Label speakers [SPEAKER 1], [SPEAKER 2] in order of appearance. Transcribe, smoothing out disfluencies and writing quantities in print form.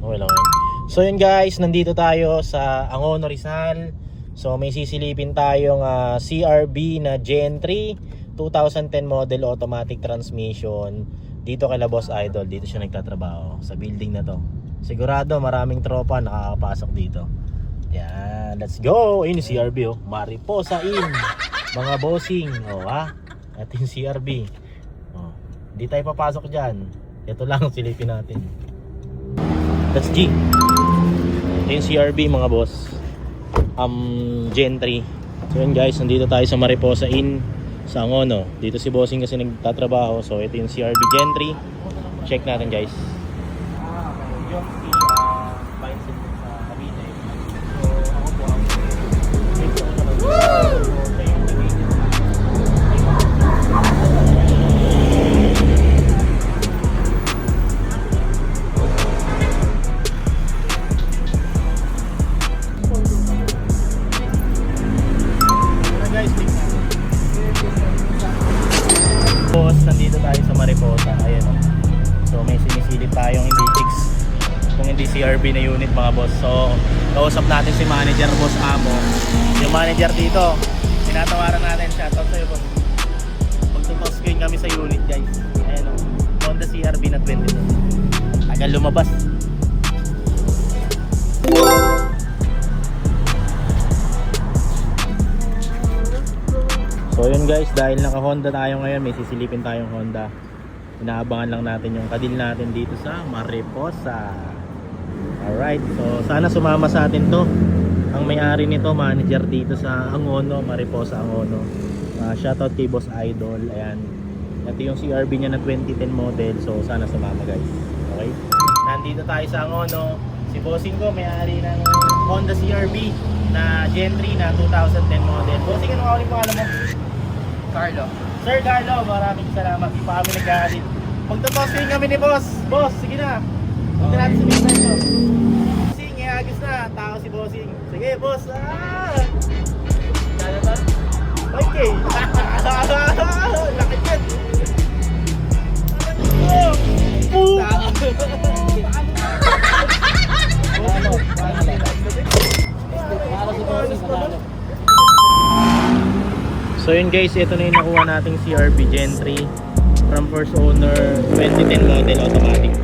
[SPEAKER 1] Okay lang yan. So yun guys, nandito tayo sa Angono, Rizal. So may sisilipin tayong CRB na Gen 3 2010 model automatic transmission dito kay Boss Idol. Dito siya nagtatrabaho sa building na to. Sigurado maraming tropa nakakapasok dito. Yan, let's go. Ayun yung CRB oh, Mariposa in mga bossing. Oh ha, ito yung CRB. Oh, hindi tayo papasok dyan. Ito lang silipin natin. That's G. Ito yung CRB mga boss, Gen 3. So yun guys, nandito tayo sa Mariposa in sa Angono. Dito si bossing kasi nagtatrabaho. So ito yung CRB Gen 3. Check natin guys. Yung mindset sa Cavite. So ako po ang boss, nandito tayo sa Mariposa. Ayan o. So may sinisilip tayong hindi chicks, kung hindi CRB na unit mga boss. So kausap natin si manager, boss Amo. Yung manager dito, tinatawaran natin. Shoutout sa'yo boss. Magtutos screen kami sa unit guys. Ayan o, Honda CRB na 22. Tagal lumabas. So yun guys, dahil naka Honda tayo ngayon, may sisilipin tayong Honda. Inaabangan lang natin yung kadil natin dito sa Mariposa. Alright, so sana sumama sa atin to. Ang may-ari nito, manager dito sa Angono, Mariposa Angono. Shoutout kay Boss Idol. Ayan, ito yung CRB niya na 2010 model. So sana sumama guys. Okay, nandito tayo sa Angono. Si bossing ko, may-ari ng Honda CRB na Gen 3 na 2010 model. Bossing, ano ulit pangalan mo?
[SPEAKER 2] Carlo.
[SPEAKER 1] Sir Carlo, maraming salamat. Di pa kami nagkahalin. Magtatosin kami ni boss. Boss, sige na. Huwag na natin sabihin tayo. Bossing, agis na. Tao si bossing. Sige, boss. Kaya ba? Okay. Laki yan. So yun guys, ito na yung nakuha nating CRB Gen 3 from first owner 2010 model automatic.